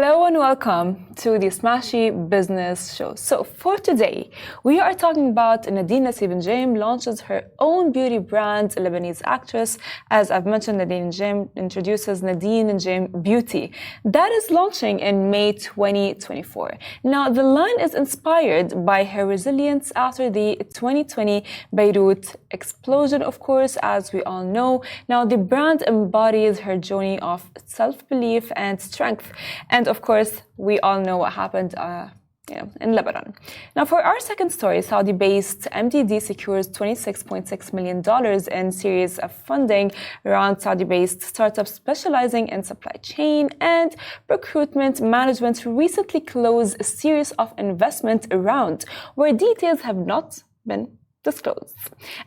Hello and welcome to the Smashy Business Show. So for today, we are talking about Nadine Nassib Njeim launches her own beauty brand, Lebanese actress. As I've mentioned, Nadine Njeim introduces Nadine Njeim Beauty. That is launching in May 2024. Now, the line is inspired by her resilience after the 2020 Beirut explosion, of course, as we all know. Now, the brand embodies her journey of self-belief and strength. And of course, we all know what happened in Lebanon. Now, for our second story, Saudi-based MDD secures $26.6 million in series of funding around Saudi-based startups specializing in supply chain and recruitment management recently closed a series of investment rounds where details have not been disclosed.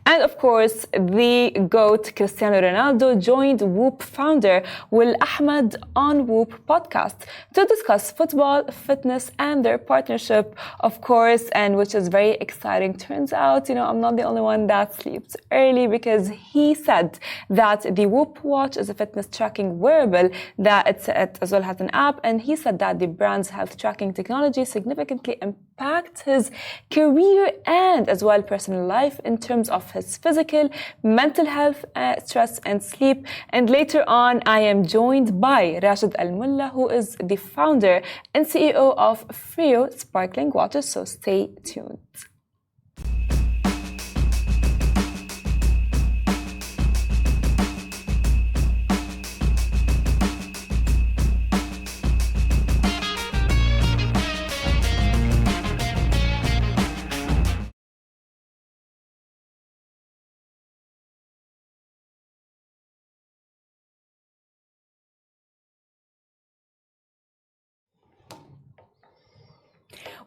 And of course, the GOAT Cristiano Ronaldo joined Whoop founder Will Ahmed on Whoop podcast to discuss football, fitness, and their partnership, of course, and which is very exciting. Turns out, I'm not the only one that sleeps early because he said that the Whoop watch is a fitness tracking wearable that it as well has an app, and he said that the brand's health tracking technology significantly impacts his career and as well personal life in terms of his physical, mental health, stress and sleep. And later on, I am joined by Rashid Al Mulla, who is the founder and CEO of Frio Sparkling Water. So stay tuned.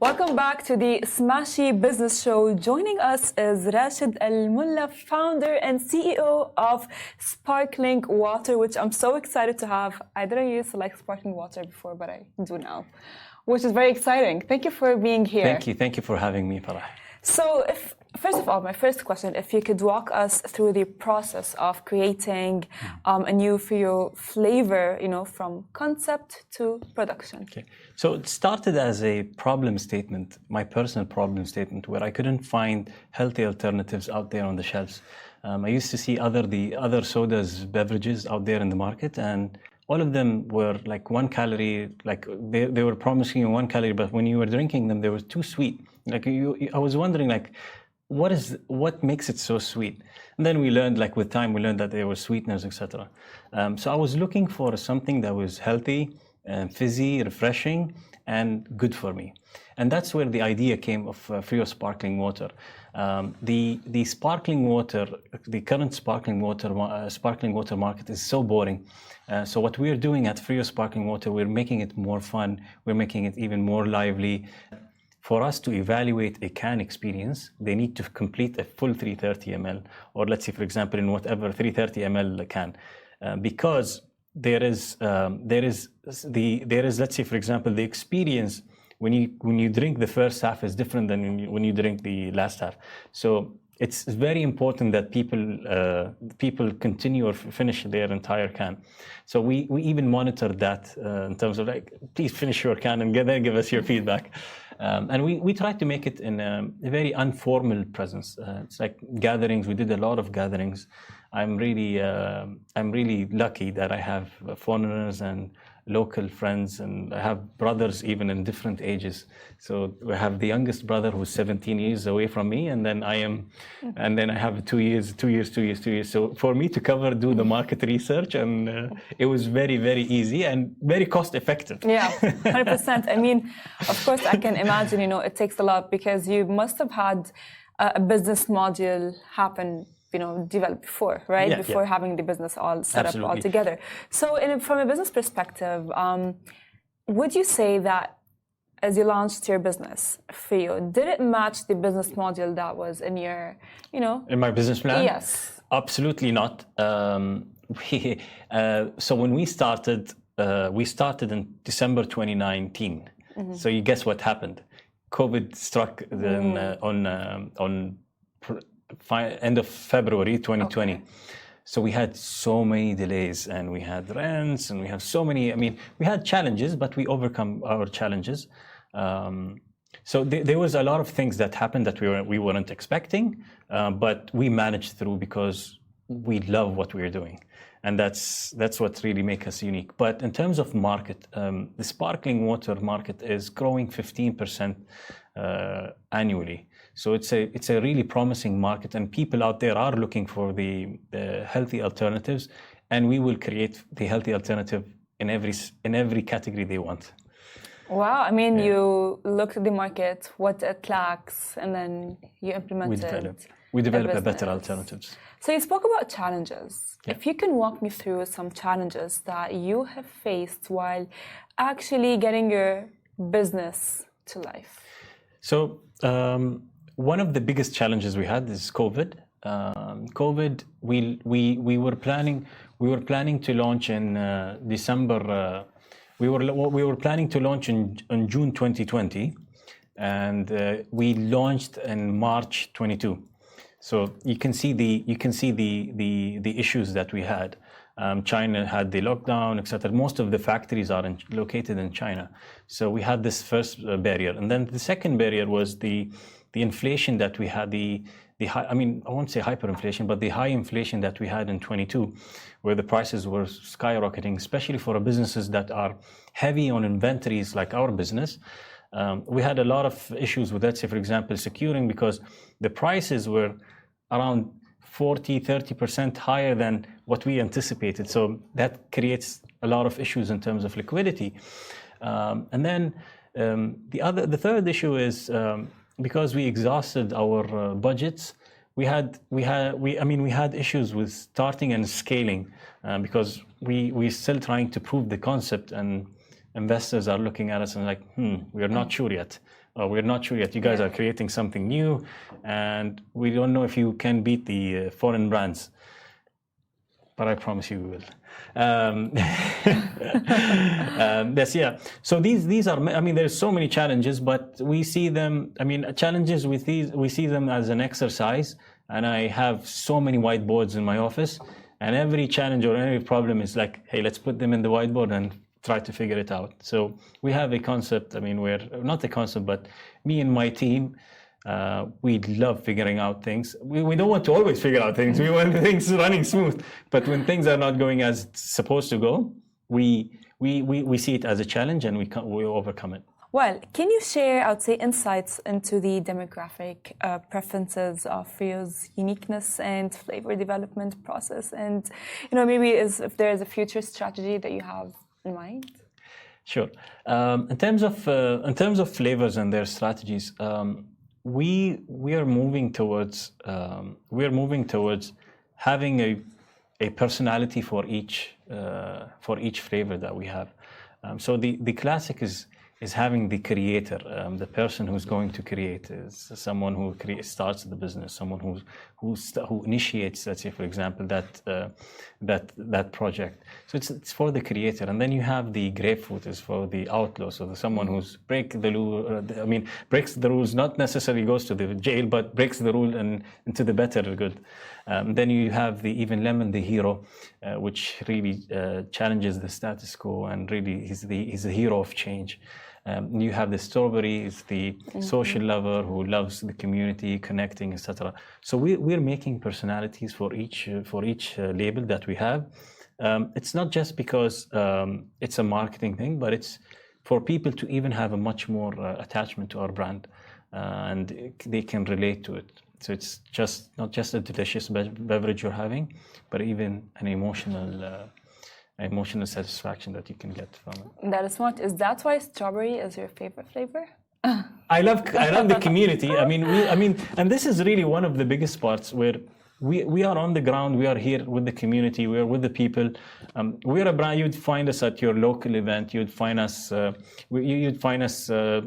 Welcome back to the Smashy Business Show. Joining us is Rashid Al Mulla, founder and CEO of Sparkling Water, which I'm so excited to have. I didn't used to like sparkling water before, but I do now, which is very exciting. Thank you for being here. Thank you for having me, Farah. So first of all, my first question, if you could walk us through the process of creating a new Frio flavor, from concept to production. Okay. So it started as a problem statement, my personal problem statement, where I couldn't find healthy alternatives out there on the shelves. I used to see the other sodas, beverages out there in the market, and all of them were like 1 calorie, like they were promising you 1 calorie, but when you were drinking them, they were too sweet. Like I was wondering, like, what makes it so sweet? And then we learned, like with time, we learned that there were sweeteners, etc. So I was looking for something that was healthy, fizzy, refreshing, and good for me. And that's where the idea came of Frio Sparkling Water. The sparkling water, the current sparkling water market is so boring. So what we're doing at Frio Sparkling Water, we're making it more fun. We're making it even more lively. For us to evaluate a can experience, they need to complete a full 330 ml, or let's say, for example, in whatever 330 ml can, because there is, let's say, for example, the experience when you drink the first half is different than when you drink the last half. So it's very important that people continue or finish their entire can. So we even monitor that in terms of, like, please finish your can and then give us your feedback. And we try to make it in a very informal presence. It's like gatherings. We did a lot of gatherings. I'm really lucky that I have foreigners and local friends, and I have brothers even in different ages. So we have the youngest brother who's 17 years away from me, and then I have 2 years. So for me to do the market research, and it was very, very easy and very cost effective. Yeah, 100%. I mean, of course, I can imagine, it takes a lot because you must have had a business module happen, developed before, right? Before having the business all set up all together. So from a business perspective, would you say that as you launched your business, Frio, did it match the business module that was in your, In my business plan? Yes. Absolutely not. So when we started in December 2019. Mm-hmm. So you guess what happened? COVID struck on end of February 2020. Okay. So we had so many delays, and we had rents, and we have so many. I mean, we had challenges, but we overcome our challenges. So there was a lot of things that happened that we weren't expecting, but we managed through because we love what we're doing, and that's what really makes us unique. But in terms of market, the sparkling water market is growing 15% annually. So it's a really promising market, and people out there are looking for the healthy alternatives, and we will create the healthy alternative in every category they want. Wow, I mean, you looked at the market, what it lacks, and then you implemented. We develop better alternatives. So you spoke about challenges. Yeah. If you can walk me through some challenges that you have faced while actually getting your business to life. So one of the biggest challenges we had is COVID. COVID, we were planning to launch in December. We were planning to launch in June 2020, and we launched in March 22. So you can see the issues that we had. China had the lockdown, etc. Most of the factories are located in China, so we had this first barrier, and then the second barrier was the inflation that we had. The high, I mean, I won't say hyperinflation, but the high inflation that we had in 22, where the prices were skyrocketing, especially for businesses that are heavy on inventories like our business. We had a lot of issues with that, say, for example, securing, because the prices were around 40-30% higher than what we anticipated. So that creates a lot of issues in terms of liquidity. And then the third issue is because we exhausted our budgets, we had issues with starting and scaling because we're still trying to prove the concept, and investors are looking at us and like, we are not sure yet. We're not sure yet. You guys are creating something new, and we don't know if you can beat the foreign brands. But I promise you we will. Yes, yeah. So these are. I mean, there's so many challenges, but we see them. I mean, challenges with these, we see them as an exercise. And I have so many whiteboards in my office, and every challenge or every problem is like, hey, let's put them in the whiteboard and try to figure it out. So we have a concept. I mean, we're not a concept, but me and my team, we love figuring out things. We don't want to always figure out things. We want things running smooth. But when things are not going as it's supposed to go, we see it as a challenge, and we overcome it. Well, can you share, I would say, insights into the demographic preferences of Frio's uniqueness and flavor development process, and maybe if there is a future strategy that you have in mind? Sure. In terms of flavors and their strategies, we are moving towards having a personality for each flavor that we have. So the classic is having the creator, the person who's going to create, is someone who starts the business, someone who initiates, let's say, for example, that project. So it's for the creator, and then you have the grapefruit is for the outlaw, so someone who's breaks the rules, not necessarily goes to the jail, but breaks the rule and into the better good. Then you have the even lemon, the hero, which really challenges the status quo, and really he's the hero of change. You have the strawberry, is the social lover who loves the community, connecting, etc. So we're making personalities for each label that we have. It's not just because it's a marketing thing, but it's for people to even have a much more attachment to our brand, and they can relate to it. So it's just not just a delicious beverage you're having, but even an emotional satisfaction that you can get from it. That is smart. Is that why strawberry is your favorite flavor? I love the community. I mean, and this is really one of the biggest parts where we are on the ground. We are here with the community. We are with the people. We're a brand. You'd find us at your local event. You'd find us.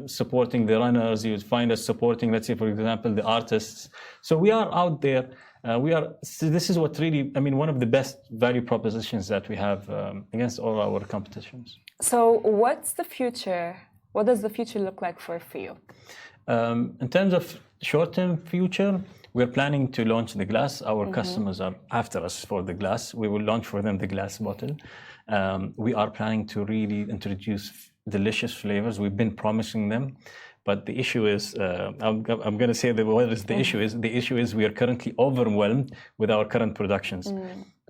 Supporting the runners. You'd find us supporting, let's say, for example, the artists. So we are out there. This is what really, one of the best value propositions that we have against all our competitions. So what's the future? What does the future look like for Frio? In terms of short-term future, We're planning to launch the glass. Our customers are after us for the glass. We will launch for them the glass bottle. We are planning to really introduce delicious flavors. We've been promising them. But the issue is, I'm going to say that what is the issue is? The issue is we are currently overwhelmed with our current productions.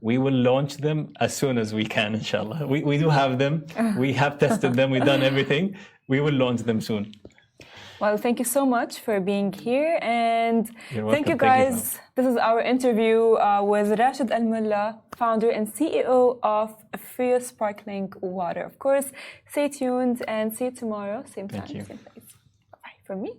We will launch them as soon as we can, inshallah. We do have them. We have tested them. We've done everything. We will launch them soon. Well, thank you so much for being here. And thank you, Thank you, guys. This is our interview with Rashid Al Mulla, founder and CEO of Frio Sparkling Water. Of course, stay tuned and see you tomorrow, same time, same place. Bye from me.